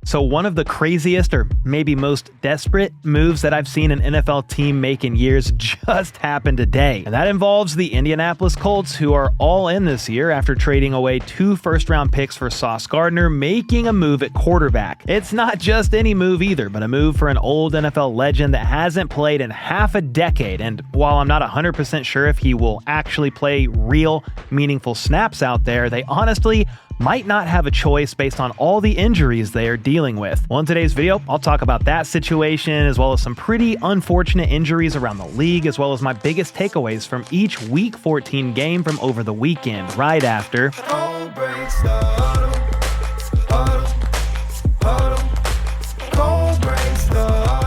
So one of the craziest or maybe most desperate moves that I've seen an NFL team make in years just happened today. And that involves the Indianapolis Colts, who are all in this year after trading away 2 first-round picks for Sauce Gardner, making a move at quarterback. It's not just any move either, but a move for an old NFL legend that hasn't played in half a decade. And while I'm not 100% sure if he will actually play real, meaningful snaps out there, they honestly might not have a choice based on all the injuries they are dealing with. Well, in today's video, I'll talk about that situation, as well as some pretty unfortunate injuries around the league, as well as my biggest takeaways from each Week 14 game from over the weekend, right after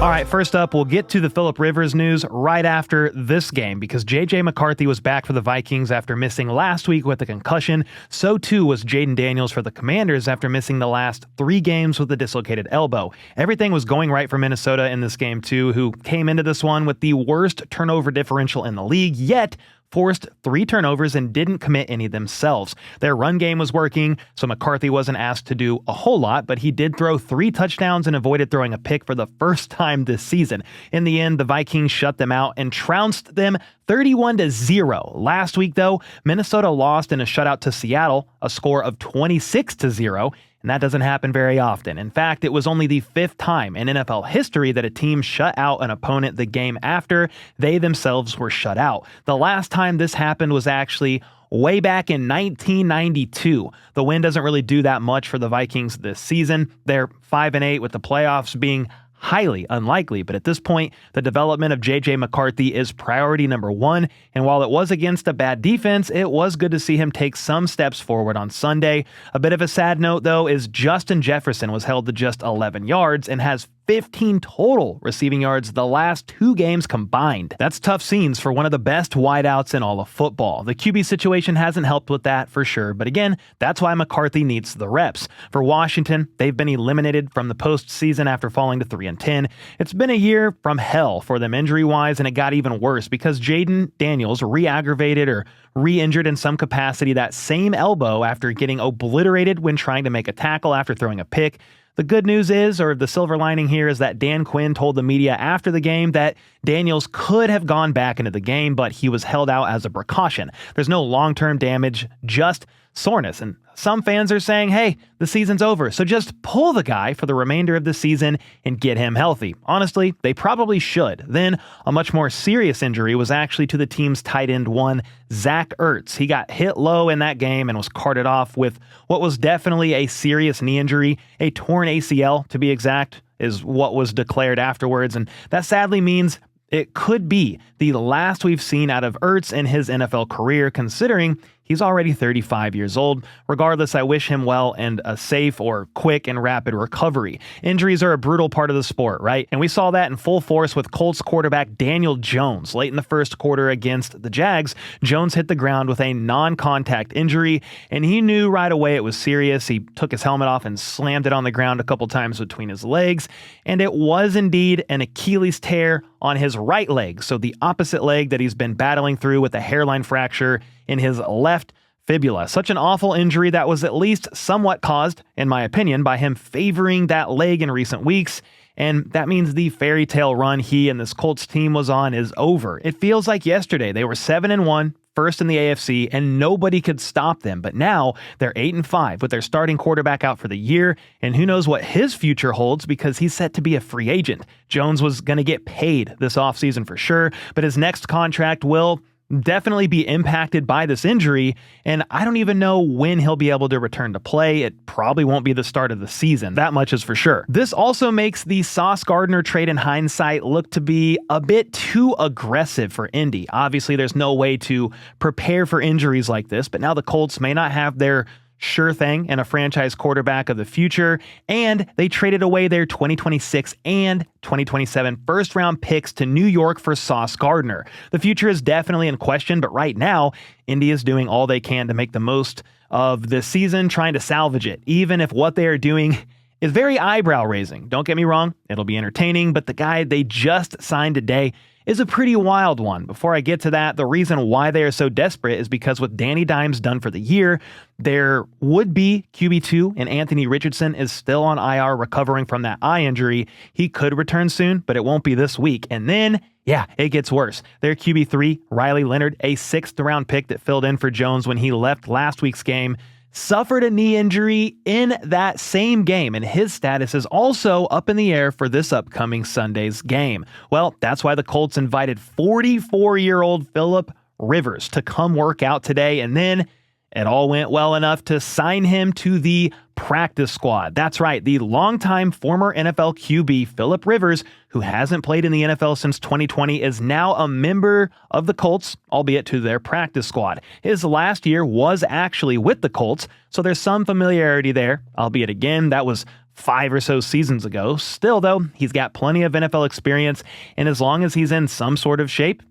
All right, first up, we'll get to the Phillip Rivers news right after this game, because J.J. McCarthy was back for the Vikings after missing last week with a concussion. So too was Jaden Daniels for the Commanders after missing the last 3 games with a dislocated elbow. Everything was going right for Minnesota in this game too, who came into this one with the worst turnover differential in the league, yet forced 3 turnovers and didn't commit any themselves. Their run game was working, so McCarthy wasn't asked to do a whole lot, but he did throw 3 touchdowns and avoided throwing a pick for the first time this season. In the end, the Vikings shut them out and trounced them 31-0. Last week, though, Minnesota lost in a shutout to Seattle, a score of 26-0. And that doesn't happen very often. In fact, it was only the 5th time in NFL history that a team shut out an opponent the game after they themselves were shut out. The last time this happened was actually way back in 1992. The win doesn't really do that much for the Vikings this season. They're 5-8 with the playoffs being highly unlikely, but at this point, the development of J.J. McCarthy is priority number 1, and while it was against a bad defense, it was good to see him take some steps forward on Sunday. A bit of a sad note, though, is Justin Jefferson was held to just 11 yards and has 15 total receiving yards the last 2 games combined. That's tough scenes for one of the best wideouts in all of football. The QB situation hasn't helped with that for sure, but again, that's why McCarthy needs the reps. For Washington, they've been eliminated from the postseason after falling to 3-10. It's been a year from hell for them injury-wise, and it got even worse because Jaden Daniels re-aggravated or re-injured in some capacity that same elbow after getting obliterated when trying to make a tackle after throwing a pick. The good news is, or the silver lining here, is that Dan Quinn told the media after the game that Daniels could have gone back into the game, but he was held out as a precaution. There's no long-term damage, just soreness. And some fans are saying, hey, the season's over, so just pull the guy for the remainder of the season and get him healthy. Honestly, they probably should. Then, a much more serious injury was actually to the team's tight end one, Zach Ertz. He got hit low in that game and was carted off with what was definitely a serious knee injury, a torn ACL to be exact, is what was declared afterwards. And that sadly means it could be the last we've seen out of Ertz in his NFL career, considering he's already 35 years old. Regardless, I wish him well and a safe or quick and rapid recovery. Injuries are a brutal part of the sport, right? And we saw that in full force with Colts quarterback Daniel Jones. Late in the first quarter against the Jags, Jones hit the ground with a non-contact injury, and he knew right away it was serious. He took his helmet off and slammed it on the ground a couple times between his legs, and it was indeed an Achilles tear on his right leg, so the opposite leg that he's been battling through with a hairline fracture in his left fibula. Such an awful injury that was at least somewhat caused, in my opinion, by him favoring that leg in recent weeks. And that means the fairy tale run he and this Colts team was on is over. It feels like yesterday they were 7-1, first in the AFC, and nobody could stop them. But now they're 8-5 with their starting quarterback out for the year, and who knows what his future holds because he's set to be a free agent. Jones was going to get paid this offseason for sure, but his next contract will definitely be impacted by this injury, and I don't even know when he'll be able to return to play. It probably won't be the start of the season. That much is for sure. This also makes the Sauce Gardner trade in hindsight look to be a bit too aggressive for Indy. Obviously, there's no way to prepare for injuries like this, but now the Colts may not have their sure thing and a franchise quarterback of the future, and they traded away their 2026 and 2027 first-round picks to New York for Sauce Gardner. The future is definitely in question, but right now, Indy is doing all they can to make the most of this season, trying to salvage it, even if what they are doing is very eyebrow-raising. Don't get me wrong, it'll be entertaining, but the guy they just signed today is a pretty wild one. Before I get to that, the reason why they are so desperate is because with Danny Dimes done for the year, their would-be QB2 and Anthony Richardson is still on IR recovering from that eye injury. He could return soon, but it won't be this week. And then, yeah, it gets worse. Their QB3, Riley Leonard, a 6th-round pick that filled in for Jones when he left last week's game, suffered a knee injury in that same game, and his status is also up in the air for this upcoming Sunday's game. Well, that's why the Colts invited 44-year-old Philip Rivers to come work out today, and then it all went well enough to sign him to the practice squad. That's right, the longtime former NFL QB Philip Rivers, who hasn't played in the NFL since 2020, is now a member of the Colts, albeit to their practice squad. His last year was actually with the Colts, so there's some familiarity there, albeit again, that was 5 or so seasons ago. Still, though, he's got plenty of NFL experience, and as long as he's in some sort of shape,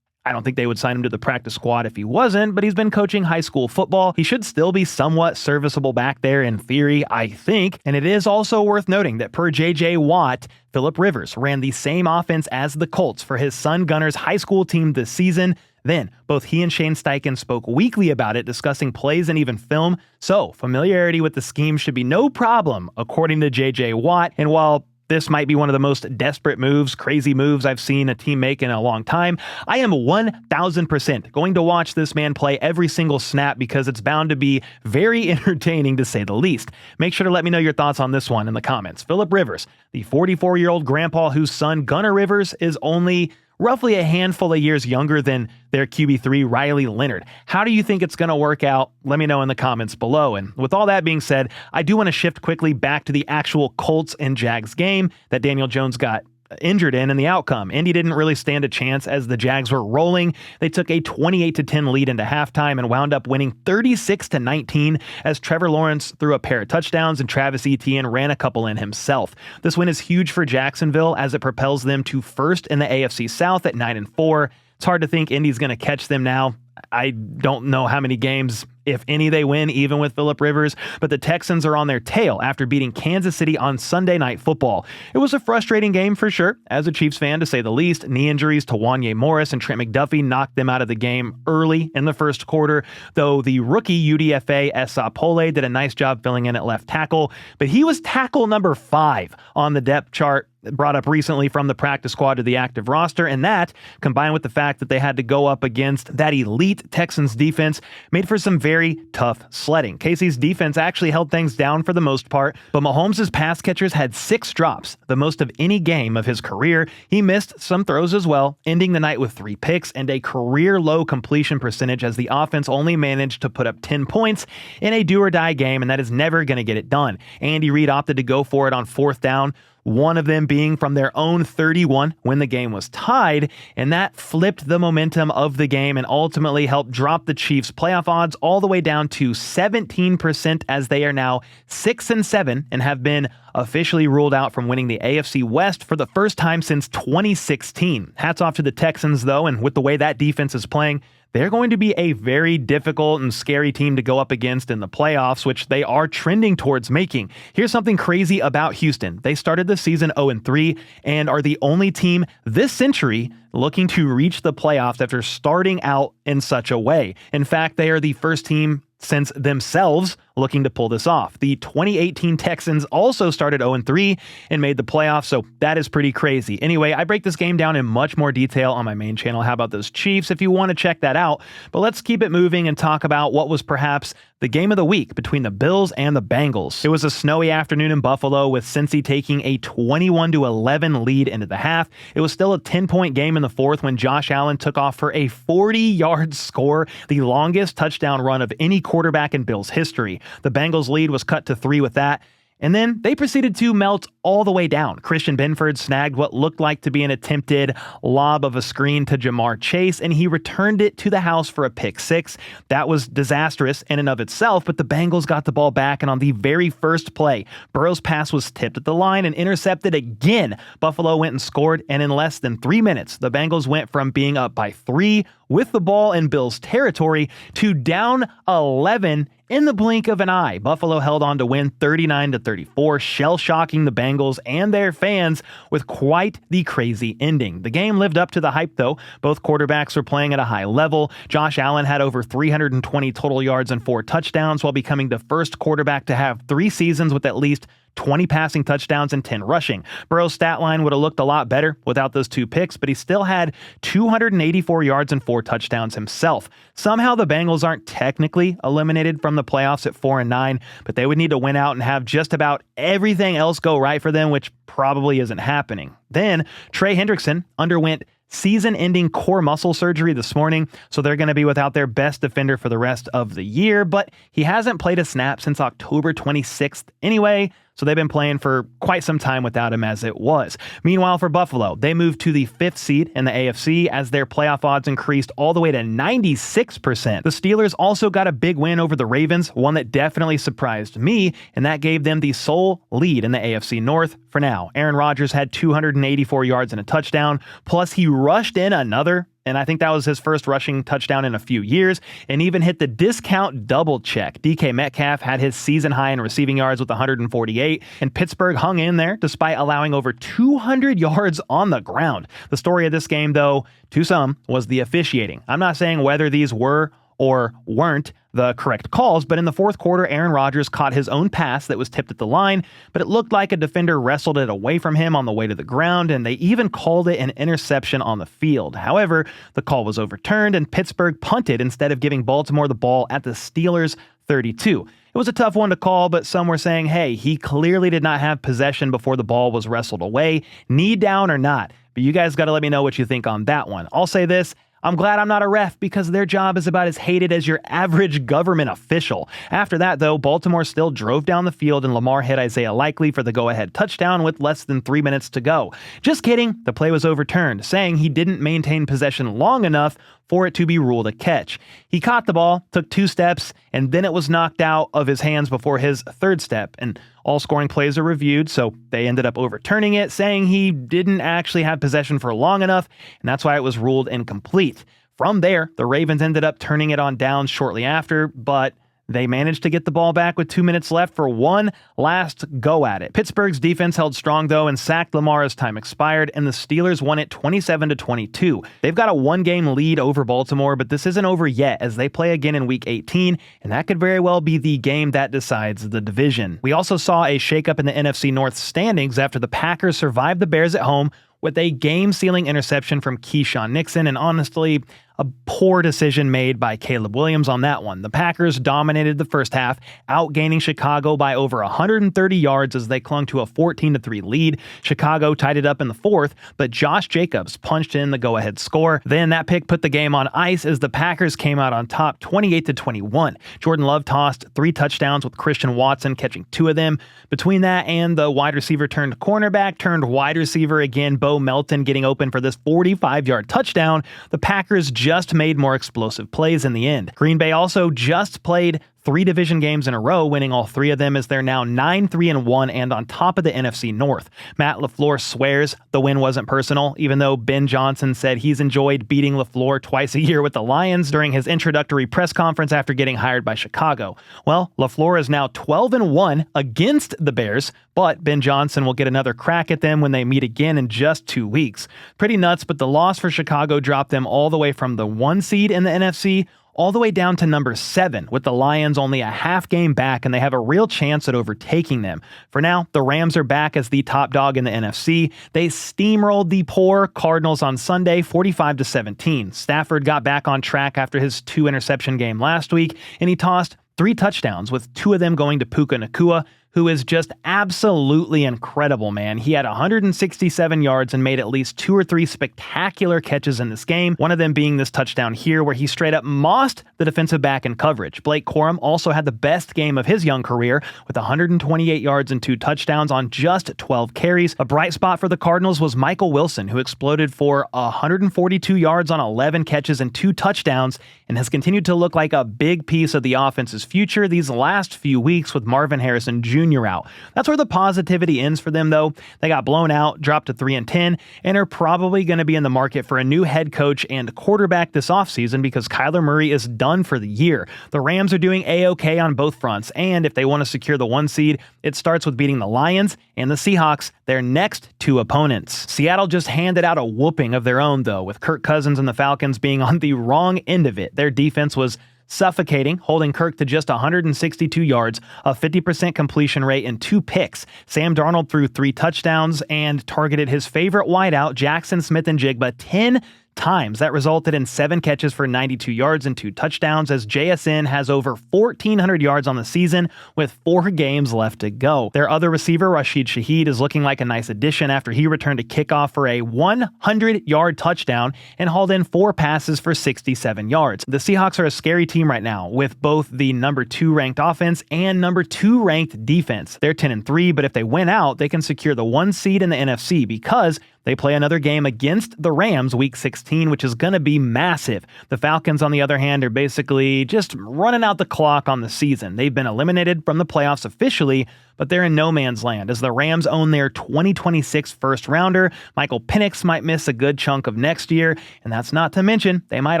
I don't think they would sign him to the practice squad if he wasn't, but he's been coaching high school football. He should still be somewhat serviceable back there in theory, I think. And it is also worth noting that per J.J. Watt, Philip Rivers ran the same offense as the Colts for his son Gunner's high school team this season. Then, both he and Shane Steichen spoke weekly about it, discussing plays and even film. So, familiarity with the scheme should be no problem, according to J.J. Watt. And while this might be one of the most desperate moves, crazy moves I've seen a team make in a long time, I am 1,000% going to watch this man play every single snap because it's bound to be very entertaining to say the least. Make sure to let me know your thoughts on this one in the comments. Philip Rivers, the 44-year-old grandpa whose son Gunner Rivers is only roughly a handful of years younger than their QB3, Riley Leonard. How do you think it's going to work out? Let me know in the comments below. And with all that being said, I do want to shift quickly back to the actual Colts and Jags game that Daniel Jones got injured in the outcome. Indy didn't really stand a chance as the Jags were rolling. They took a 28-10 lead into halftime and wound up winning 36-19 as Trevor Lawrence threw a pair of touchdowns and Travis Etienne ran a couple in himself. This win is huge for Jacksonville as it propels them to first in the AFC South at 9-4. It's hard to think Indy's going to catch them now. I don't know how many games, if any, they win, even with Philip Rivers, but the Texans are on their tail after beating Kansas City on Sunday Night Football. It was a frustrating game for sure, as a Chiefs fan to say the least. Knee injuries to Wanye Morris and Trent McDuffie knocked them out of the game early in the first quarter, though the rookie UDFA Esa Pole did a nice job filling in at left tackle, but he was tackle number 5 on the depth chart brought up recently from the practice squad to the active roster, and that, combined with the fact that they had to go up against that elite Texans defense, made for some very tough sledding. KC's defense actually held things down for the most part, but Mahomes' pass catchers had 6 drops, the most of any game of his career. He missed some throws as well, ending the night with 3 picks and a career-low completion percentage as the offense only managed to put up 10 points in a do-or-die game, and that is never going to get it done. Andy Reid opted to go for it on 4th down, one of them being from their own 31 when the game was tied, and that flipped the momentum of the game and ultimately helped drop the Chiefs' playoff odds all the way down to 17% as they are now 6-7 and have been officially ruled out from winning the AFC West for the first time since 2016. Hats off to the Texans, though, and with the way that defense is playing, they're going to be a very difficult and scary team to go up against in the playoffs, which they are trending towards making. Here's something crazy about Houston. They started the season 0-3 and are the only team this century looking to reach the playoffs after starting out in such a way. In fact, they are the first team since themselves looking to pull this off. The 2018 Texans also started 0-3 and made the playoffs, so that is pretty crazy. Anyway, I break this game down in much more detail on my main channel. How about those Chiefs if you want to check that out? But let's keep it moving and talk about what was perhaps the game of the week between the Bills and the Bengals. It was a snowy afternoon in Buffalo with Cincy taking a 21-11 lead into the half. It was still a 10-point game in the fourth when Josh Allen took off for a 40-yard score, the longest touchdown run of any quarterback in Bills history. The Bengals lead was cut to 3 with that, and then they proceeded to melt all the way down. Christian Benford snagged what looked like to be an attempted lob of a screen to Jamar Chase, and he returned it to the house for a pick 6. That was disastrous in and of itself, but the Bengals got the ball back, and on the very first play, Burrow's pass was tipped at the line and intercepted again. Buffalo went and scored, and in less than 3 minutes, the Bengals went from being up by 3 with the ball in Bills' territory to down 11 in the blink of an eye, Buffalo held on to win 39-34, shell-shocking the Bengals and their fans with quite the crazy ending. The game lived up to the hype, though. Both quarterbacks were playing at a high level. Josh Allen had over 320 total yards and 4 touchdowns, while becoming the first quarterback to have 3 seasons with at least 20 passing touchdowns and 10 rushing. Burrow's stat line would have looked a lot better without those 2 picks, but he still had 284 yards and 4 touchdowns himself. Somehow the Bengals aren't technically eliminated from the playoffs at 4-9, but they would need to win out and have just about everything else go right for them, which probably isn't happening. Then Trey Hendrickson underwent season-ending core muscle surgery this morning, so they're going to be without their best defender for the rest of the year, but he hasn't played a snap since October 26th anyway, so they've been playing for quite some time without him as it was. Meanwhile, for Buffalo, they moved to the 5th seed in the AFC as their playoff odds increased all the way to 96%. The Steelers also got a big win over the Ravens, one that definitely surprised me, and that gave them the sole lead in the AFC North for now. Aaron Rodgers had 284 yards and a touchdown, plus he rushed in another, and I think that was his first rushing touchdown in a few years, and even hit the discount double check. DK Metcalf had his season high in receiving yards with 148, and Pittsburgh hung in there despite allowing over 200 yards on the ground. The story of this game, though, to some, was the officiating. I'm not saying whether these were or weren't the correct calls, but in the fourth quarter, Aaron Rodgers caught his own pass that was tipped at the line, but it looked like a defender wrestled it away from him on the way to the ground, and they even called it an interception on the field. However, the call was overturned, and Pittsburgh punted instead of giving Baltimore the ball at the Steelers' 32. It was a tough one to call, but some were saying, hey, he clearly did not have possession before the ball was wrestled away, knee down or not. But you guys got to let me know what you think on that one. I'll say this. I'm glad I'm not a ref because their job is about as hated as your average government official. After that, though, Baltimore still drove down the field and Lamar hit Isaiah Likely for the go-ahead touchdown with less than 3 minutes to go. Just kidding, the play was overturned, saying he didn't maintain possession long enough for it to be ruled a catch. He caught the ball, took 2 steps, and then it was knocked out of his hands before his 3rd step. And all scoring plays are reviewed, so they ended up overturning it, saying he didn't actually have possession for long enough, and that's why it was ruled incomplete. From there, the Ravens ended up turning it on downs shortly after, but they managed to get the ball back with 2 minutes left for one last go at it. Pittsburgh's defense held strong, though, and sacked Lamar as time expired, and the Steelers won it 27-22. They've got a 1-game lead over Baltimore, but this isn't over yet as they play again in Week 18, and that could very well be the game that decides the division. We also saw a shakeup in the NFC North standings after the Packers survived the Bears at home with a game-sealing interception from Keyshawn Nixon, and honestly, a poor decision made by Caleb Williams on that one. The Packers dominated the first half, outgaining Chicago by over 130 yards as they clung to a 14-3 lead. Chicago tied it up in the 4th, but Josh Jacobs punched in the go-ahead score. Then that pick put the game on ice as the Packers came out on top 28-21. Jordan Love tossed 3 touchdowns with Christian Watson catching 2 of them. Between that and the wide receiver turned cornerback turned wide receiver again, Bo Melton getting open for this 45-yard touchdown, the Packers just made more explosive plays in the end. Green Bay also just played 3 division games in a row, winning all 3 of them as they're now 9-3-1 and on top of the NFC North. Matt LaFleur swears the win wasn't personal, even though Ben Johnson said he's enjoyed beating LaFleur twice a year with the Lions during his introductory press conference after getting hired by Chicago. Well, LaFleur is now 12-1 against the Bears, but Ben Johnson will get another crack at them when they meet again in just 2 weeks. Pretty nuts, but the loss for Chicago dropped them all the way from the 1 seed in the NFC all the way down to number 7, with the Lions only a half game back, and they have a real chance at overtaking them. For now, the Rams are back as the top dog in the NFC. They steamrolled the poor Cardinals on Sunday, 45-17. Stafford got back on track after his 2-interception game last week, and he tossed 3 touchdowns, with 2 of them going to Puka Nacua, who is just absolutely incredible, man. He had 167 yards and made at least 2 or 3 spectacular catches in this game, one of them being this touchdown here where he straight up mossed the defensive back in coverage. Blake Corum also had the best game of his young career with 128 yards and 2 touchdowns on just 12 carries. A bright spot for the Cardinals was Michael Wilson, who exploded for 142 yards on 11 catches and 2 touchdowns and has continued to look like a big piece of the offense's future these last few weeks with Marvin Harrison Jr. Jr. out. That's where the positivity ends for them, though. They got blown out, dropped to 3-10, and are probably going to be in the market for a new head coach and quarterback this offseason because Kyler Murray is done for the year. The Rams are doing A-OK on both fronts, and if they want to secure the 1 seed, it starts with beating the Lions and the Seahawks, their next 2 opponents. Seattle just handed out a whooping of their own, though, with Kirk Cousins and the Falcons being on the wrong end of it. Their defense was suffocating, holding Kirk to just 162 yards, a 50% completion rate, and 2 picks. Sam Darnold threw 3 touchdowns and targeted his favorite wideout, Jackson Smith-Njigba, 10 times. That resulted in 7 catches for 92 yards and 2 touchdowns, as JSN has over 1,400 yards on the season with 4 games left to go. Their other receiver, Rashid Shaheed, is looking like a nice addition after he returned to kickoff for a 100-yard touchdown and hauled in 4 passes for 67 yards. The Seahawks are a scary team right now, with both the number 2 ranked offense and number 2 ranked defense. They're 10-3, but if they win out, they can secure the 1 seed in the NFC because they play another game against the Rams week 16, which is going to be massive. The Falcons, on the other hand, are basically just running out the clock on the season. They've been eliminated from the playoffs officially, but they're in no man's land as the Rams own their 2026 first rounder. Michael Penix might miss a good chunk of next year, and that's not to mention they might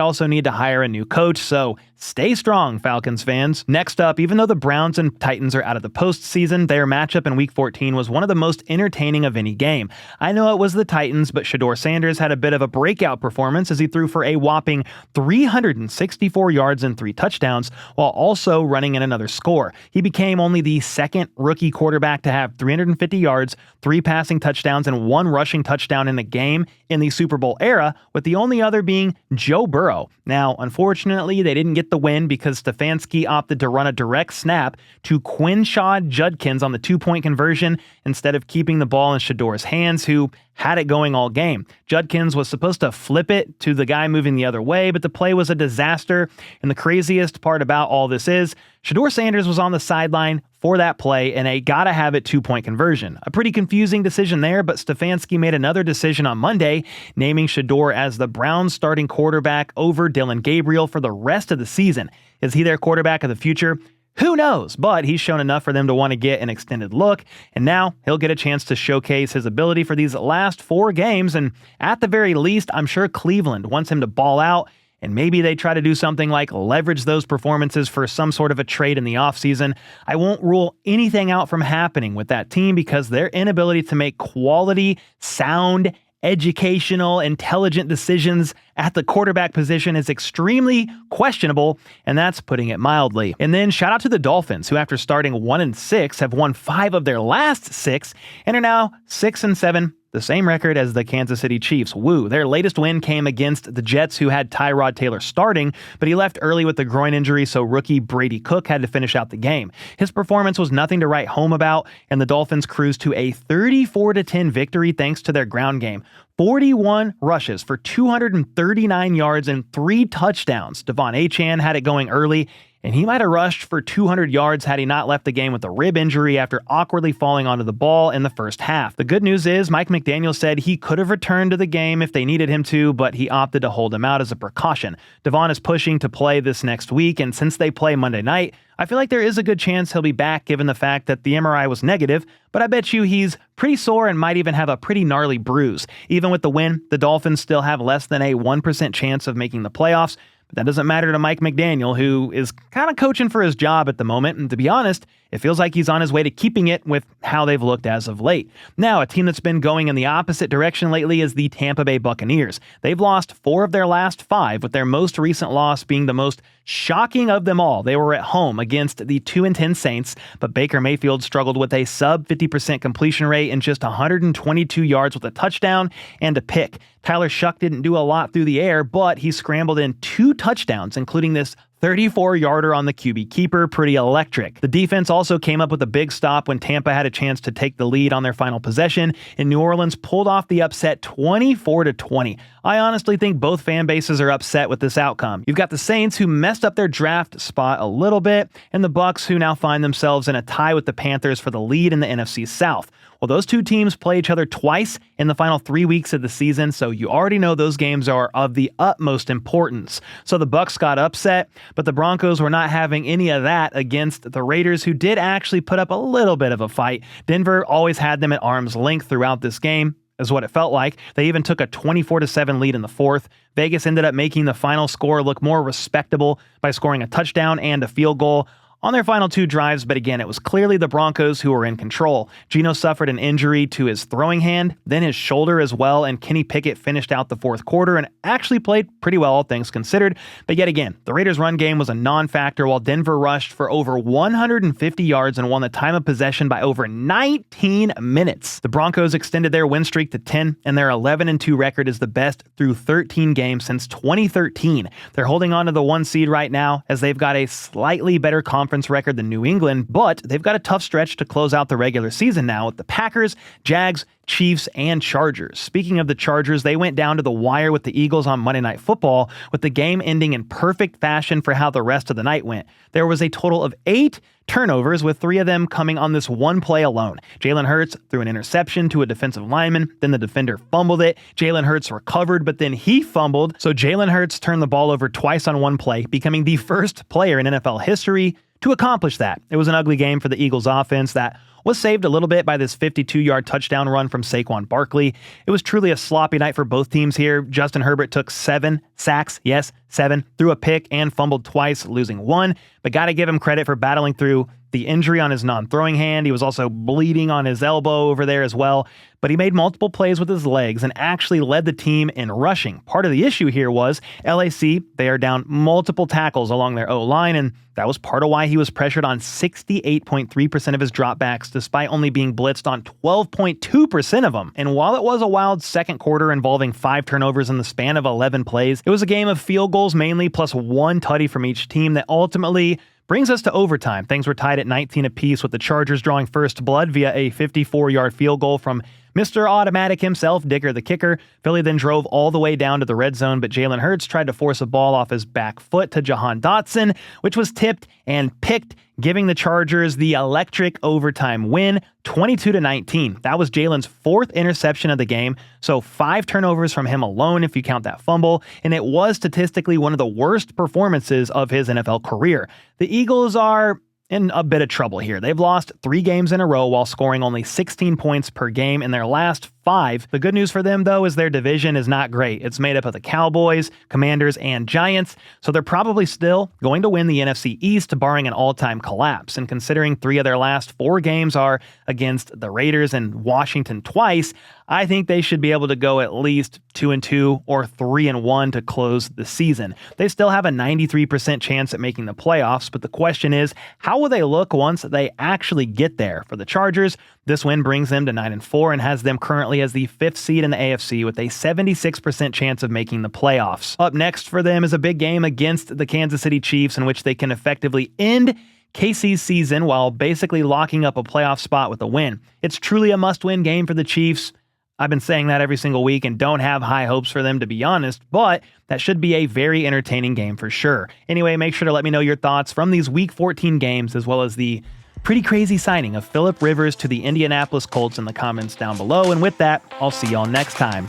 also need to hire a new coach, so stay strong, Falcons fans. Next up, even though the Browns and Titans are out of the postseason, their matchup in Week 14 was one of the most entertaining of any game. I know it was the Titans, but Shedeur Sanders had a bit of a breakout performance as he threw for a whopping 364 yards and 3 touchdowns, while also running in another score. He became only the second rookie quarterback to have 350 yards, 3 passing touchdowns, and 1 rushing touchdown in a game in the Super Bowl era, with the only other being Joe Burrow. Now, unfortunately, they didn't get the win because Stefanski opted to run a direct snap to Quinshad Judkins on the 2-point conversion instead of keeping the ball in Shedeur's hands, who had it going all game. Judkins was supposed to flip it to the guy moving the other way, but the play was a disaster. And the craziest part about all this is Shedeur Sanders was on the sideline for that play in a gotta-have-it 2-point conversion. A pretty confusing decision there, but Stefanski made another decision on Monday, naming Shedeur as the Browns starting quarterback over Dylan Gabriel for the rest of the season. Is he their quarterback of the future? Who knows, but he's shown enough for them to want to get an extended look, and now he'll get a chance to showcase his ability for these last 4 games, and at the very least, I'm sure Cleveland wants him to ball out, and maybe they try to do something like leverage those performances for some sort of a trade in the offseason. I won't rule anything out from happening with that team because their inability to make quality, sound, educational, intelligent decisions at the quarterback position is extremely questionable, and that's putting it mildly. And then shout out to the Dolphins, who after starting 1-6 have won 5 of their last 6 and are now 6-7, the same record as the Kansas City Chiefs. Woo. Their latest win came against the Jets, who had Tyrod Taylor starting, but he left early with a groin injury, so rookie Brady Cook had to finish out the game. His performance was nothing to write home about, and the Dolphins cruised to a 34-10 victory thanks to their ground game. 41 rushes for 239 yards and 3 touchdowns. Devon Achane had it going early, and he might have rushed for 200 yards had he not left the game with a rib injury after awkwardly falling onto the ball in the first half. The good news is Mike McDaniel said he could have returned to the game if they needed him to, but he opted to hold him out as a precaution. Devon is pushing to play this next week, and since they play Monday night, I feel like there is a good chance he'll be back given the fact that the MRI was negative, but I bet you he's pretty sore and might even have a pretty gnarly bruise. Even with the win, the Dolphins still have less than a 1% chance of making the playoffs, but that doesn't matter to Mike McDaniel, who is kind of coaching for his job at the moment, and to be honest, it feels like he's on his way to keeping it with how they've looked as of late. Now, a team that's been going in the opposite direction lately is the Tampa Bay Buccaneers. They've lost 4 of their last 5, with their most recent loss being the most shocking of them all. They were at home against the 2-10 Saints, but Baker Mayfield struggled with a sub 50% completion rate and just 122 yards with a touchdown and a pick. Tyler Shuck didn't do a lot through the air, but he scrambled in 2 touchdowns, including this 34-yarder on the QB keeper. Pretty electric. The defense also came up with a big stop when Tampa had a chance to take the lead on their final possession, and New Orleans pulled off the upset 24-20. I honestly think both fan bases are upset with this outcome. You've got the Saints, who messed up their draft spot a little bit, and the Bucs, who now find themselves in a tie with the Panthers for the lead in the NFC South. Well, Well, those two teams play each other twice in the final 3 weeks of the season, so you already know those games are of the utmost importance. So the Bucs got upset, but the Broncos were not having any of that against the Raiders, who did actually put up a little bit of a fight. Denver always had them at arm's length throughout this game, is what it felt like. They even took a 24-7 lead in the fourth. Vegas ended up making the final score look more respectable by scoring a touchdown and a field goal on their final two drives, but again, it was clearly the Broncos who were in control. Geno suffered an injury to his throwing hand, then his shoulder as well, and Kenny Pickett finished out the fourth quarter and actually played pretty well, all things considered. But yet again, the Raiders' run game was a non-factor, while Denver rushed for over 150 yards and won the time of possession by over 19 minutes. The Broncos extended their win streak to 10, and their 11-2 record is the best through 13 games since 2013. They're holding on to the 1 seed right now, as they've got a slightly better conference record than New England, but they've got a tough stretch to close out the regular season now with the Packers, Jags, Chiefs, and Chargers. Speaking of the Chargers, they went down to the wire with the Eagles on Monday Night Football, with the game ending in perfect fashion for how the rest of the night went. There was a total of 8 turnovers, with 3 of them coming on this one play alone. Jalen Hurts threw an interception to a defensive lineman, then the defender fumbled it. Jalen Hurts recovered, but then he fumbled. So Jalen Hurts turned the ball over twice on one play, becoming the first player in NFL history to accomplish that. It was an ugly game for the Eagles offense that was saved a little bit by this 52-yard touchdown run from Saquon Barkley. It was truly a sloppy night for both teams here. Justin Herbert took 7 sacks, yes, 7, threw a pick and fumbled twice, losing 1, but got to give him credit for battling through the injury on his non-throwing hand. He was also bleeding on his elbow over there as well, but he made multiple plays with his legs and actually led the team in rushing. Part of the issue here was LAC, they are down multiple tackles along their O-line, and that was part of why he was pressured on 68.3% of his dropbacks, despite only being blitzed on 12.2% of them. And while it was a wild second quarter involving 5 turnovers in the span of 11 plays, it was a game of field goals mainly, plus 1 tutty from each team that ultimately brings us to overtime. Things were tied at 19 apiece, with the Chargers drawing first blood via a 54-yard field goal from Mr. Automatic himself, Dicker the kicker. Philly then drove all the way down to the red zone, but Jalen Hurts tried to force a ball off his back foot to Jahan Dotson, which was tipped and picked, giving the Chargers the electric overtime win, 22-19. That was Jalen's 4th interception of the game, so 5 turnovers from him alone if you count that fumble, and it was statistically one of the worst performances of his NFL career. The Eagles are in a bit of trouble here. They've lost 3 games in a row while scoring only 16 points per game in their last 5. The good news for them, though, is their division is not great. It's made up of the Cowboys, Commanders, and Giants, so they're probably still going to win the NFC East, barring an all-time collapse. And considering 3 of their last 4 games are against the Raiders and Washington twice, I think they should be able to go at least 2-2 or 3-1 to close the season. They still have a 93% chance at making the playoffs, but the question is, how will they look once they actually get there? For the Chargers, this win brings them to 9-4 and has them currently as the 5th seed in the AFC with a 76% chance of making the playoffs. Up next for them is a big game against the Kansas City Chiefs, in which they can effectively end KC's season while basically locking up a playoff spot with a win. It's truly a must-win game for the Chiefs. I've been saying that every single week and don't have high hopes for them, to be honest, but that should be a very entertaining game for sure. Anyway, make sure to let me know your thoughts from these Week 14 games, as well as the pretty crazy signing of Philip Rivers to the Indianapolis Colts in the comments down below. And with that, I'll see y'all next time.